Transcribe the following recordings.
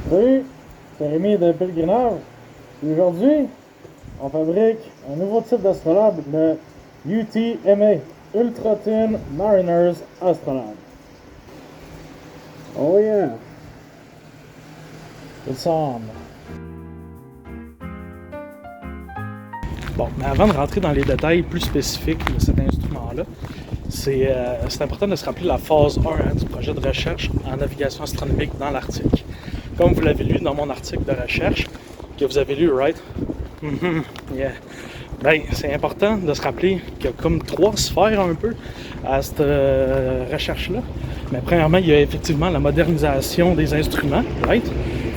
Salut, c'est Rémi de Pèlerinage. Aujourd'hui, on fabrique un nouveau type d'astrolabe, le UTMA, Ultra Thin Mariners Astrolabe. Oh yeah! It's on! Bon, mais avant de rentrer dans les détails plus spécifiques de cet instrument-là, c'est important de se rappeler la phase 1 du projet de recherche en navigation astronomique dans l'Arctique. Comme vous l'avez lu dans mon article de recherche, que vous avez lu, right? Yeah. Ben, c'est important de se rappeler qu'il y a comme 3 sphères un peu à cette recherche-là. Mais premièrement, il y a effectivement la modernisation des instruments, right?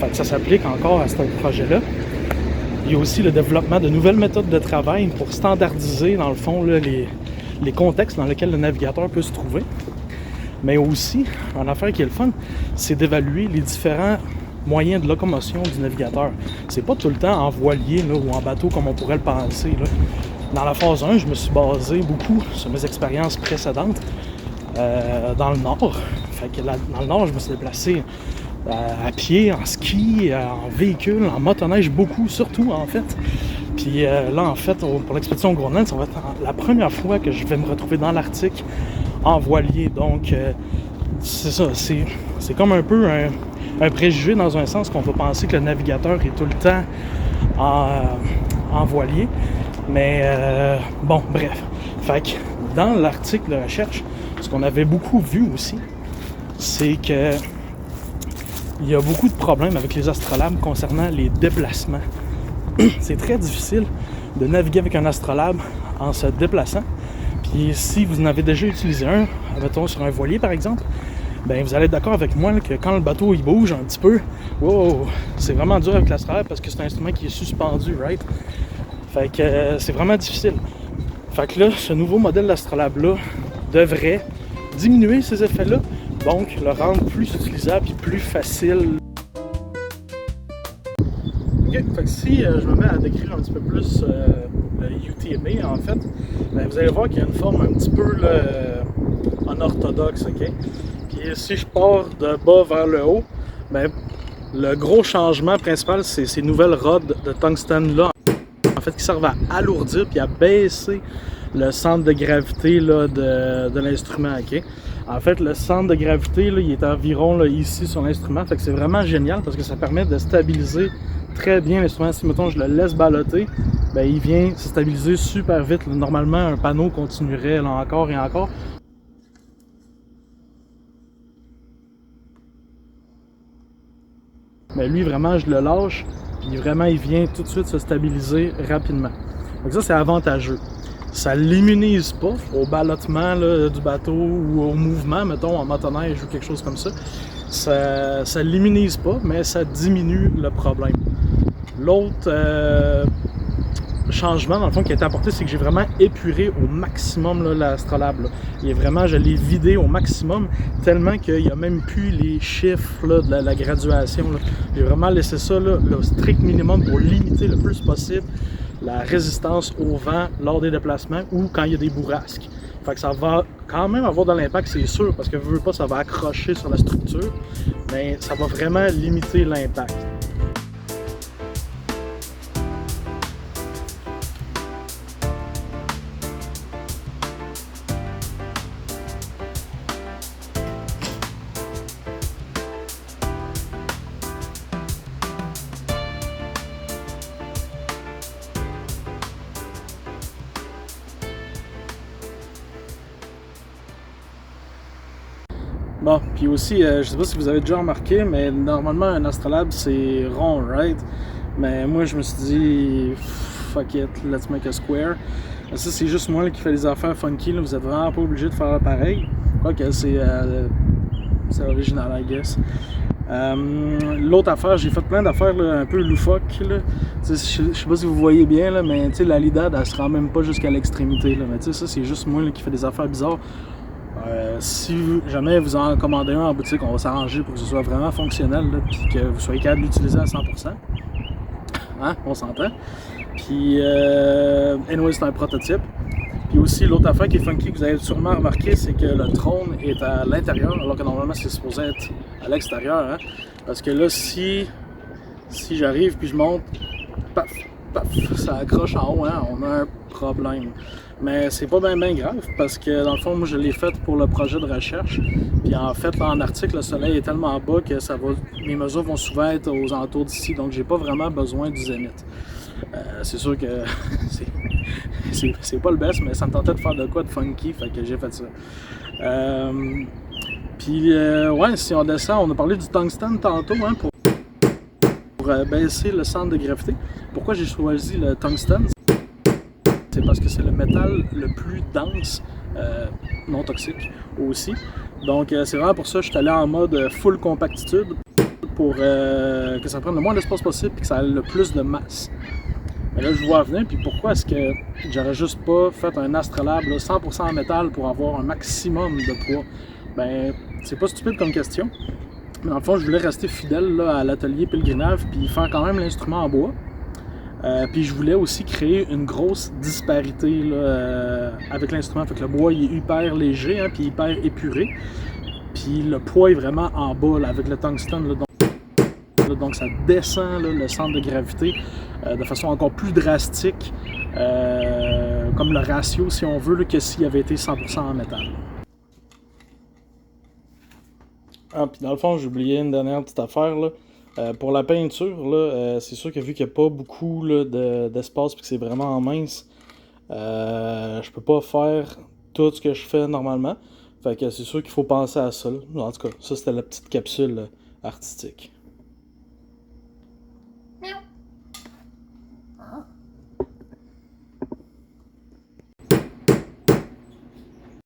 Fait que ça s'applique encore à ce projet-là. Il y a aussi le développement de nouvelles méthodes de travail pour standardiser, dans le fond, là, les contextes dans lesquels le navigateur peut se trouver. Mais aussi, une affaire qui est le fun, c'est d'évaluer les différents moyens de locomotion du navigateur. C'est pas tout le temps en voilier là, ou en bateau comme on pourrait le penser. Là. Dans la phase 1, je me suis basé beaucoup sur mes expériences précédentes dans le Nord. Fait que dans le Nord, je me suis déplacé à pied, en ski, en véhicule, en motoneige, beaucoup, surtout en fait. Puis là, en fait, pour l'expédition au Groenland, ça va être la première fois que je vais me retrouver dans l'Arctique en voilier. Donc, c'est ça, c'est comme un peu un préjugé dans un sens qu'on va penser que le navigateur est tout le temps en voilier. Mais bon, bref. Fait que dans l'article de recherche, ce qu'on avait beaucoup vu aussi, c'est que il y a beaucoup de problèmes avec les astrolabes concernant les déplacements. C'est très difficile de naviguer avec un astrolabe en se déplaçant. Puis si vous en avez déjà utilisé un, mettons sur un voilier par exemple, ben vous allez être d'accord avec moi là, que quand le bateau il bouge un petit peu, wow, c'est vraiment dur avec l'astrolabe parce que c'est un instrument qui est suspendu, right? Fait que c'est vraiment difficile. Fait que là, ce nouveau modèle d'astrolabe-là devrait diminuer ces effets-là, donc le rendre plus utilisable et plus facile. Ok, fait que si je me mets à décrire un petit peu plus le UTMA en fait, ben, vous allez voir qu'il y a une forme un petit peu unorthodoxe, ok? Puis si je pars de bas vers le haut, ben, le gros changement principal, c'est ces nouvelles rods de tungstène là, en fait, qui servent à alourdir puis à baisser le centre de gravité là, de l'instrument, ok? En fait, le centre de gravité, là, il est environ là, ici sur l'instrument, fait que c'est vraiment génial parce que ça permet de stabiliser très bien l'instrument. Si, mettons, je le laisse ballotter, ben, il vient se stabiliser super vite. Là. Normalement, un panneau continuerait là, encore et encore. Mais lui, vraiment, je le lâche, puis vraiment, il vient tout de suite se stabiliser rapidement. Donc ça, c'est avantageux. Ça l'immunise pas au ballottement là, du bateau ou au mouvement, mettons, en motoneige ou quelque chose comme ça. Ça l'immunise pas, mais ça diminue le problème. L'autre changement, dans le fond, qui a été apporté, c'est que j'ai vraiment épuré au maximum l'astrolabe. Je l'ai vidé au maximum, tellement qu'il n'y a même plus les chiffres là, de la graduation. Là. J'ai vraiment laissé ça là, le strict minimum pour limiter le plus possible la résistance au vent lors des déplacements ou quand il y a des bourrasques. Fait que ça va quand même avoir de l'impact, c'est sûr, parce que veux pas, ça va accrocher sur la structure, mais ça va vraiment limiter l'impact. Bon, puis aussi, je sais pas si vous avez déjà remarqué, mais normalement un astrolabe c'est rond, right? Mais moi je me suis dit, fuck it, let's make a square. Ça c'est juste moi là, qui fais des affaires funky, là. Vous êtes vraiment pas obligé de faire pareil. Quoique c'est original, I guess. L'autre affaire, j'ai fait plein d'affaires un peu loufoques. Je sais pas si vous voyez bien, là, mais la lidade elle se rend même pas jusqu'à l'extrémité. Mais ça c'est juste moi là, qui fais des affaires bizarres. Si jamais vous en commandez un en boutique, on va s'arranger pour que ce soit vraiment fonctionnel et que vous soyez capable de l'utiliser à 100%. Hein? On s'entend. Puis, anyway, c'est un prototype. Puis aussi, l'autre affaire qui est funky que vous avez sûrement remarqué, c'est que le trône est à l'intérieur, alors que normalement c'est supposé être à l'extérieur. Hein? Parce que là, si j'arrive puis je monte, paf, paf, ça accroche en haut, hein? On a un problème. Mais c'est pas bien grave parce que dans le fond, moi je l'ai fait pour le projet de recherche. Puis en fait, là, en Arctique, le soleil est tellement bas que mes mesures vont souvent être aux alentours d'ici, donc j'ai pas vraiment besoin du zénith. C'est sûr que c'est pas le best, mais ça me tentait de faire de quoi de funky, fait que j'ai fait ça. Ouais, si on descend, on a parlé du tungstène tantôt, hein, pour baisser le centre de gravité. Pourquoi j'ai choisi le tungstène? C'est parce que c'est le métal le plus dense, non toxique aussi. Donc c'est vraiment pour ça que je suis allé en mode full compactitude pour que ça prenne le moins d'espace possible et que ça ait le plus de masse. Mais là, je vois venir, puis pourquoi est-ce que j'aurais juste pas fait un Astrolabe 100% en métal pour avoir un maximum de poids? Ben, c'est pas stupide comme question. Mais dans le fond, je voulais rester fidèle là, à l'atelier Pilgrimage puis faire quand même l'instrument en bois. Puis je voulais aussi créer une grosse disparité là, avec l'instrument. Fait que le bois il est hyper léger, hein, puis hyper épuré. Puis le poids est vraiment en bas là, avec le tungstène. Là, donc ça descend là, le centre de gravité de façon encore plus drastique, comme le ratio si on veut, là, que s'il avait été 100% en métal. Ah, puis dans le fond, j'ai oublié une dernière petite affaire. Là. Pour la peinture, là, c'est sûr que vu qu'il n'y a pas beaucoup là, d'espace et que c'est vraiment mince, je peux pas faire tout ce que je fais normalement. Fait que c'est sûr qu'il faut penser à ça. Là. En tout cas, ça c'était la petite capsule artistique.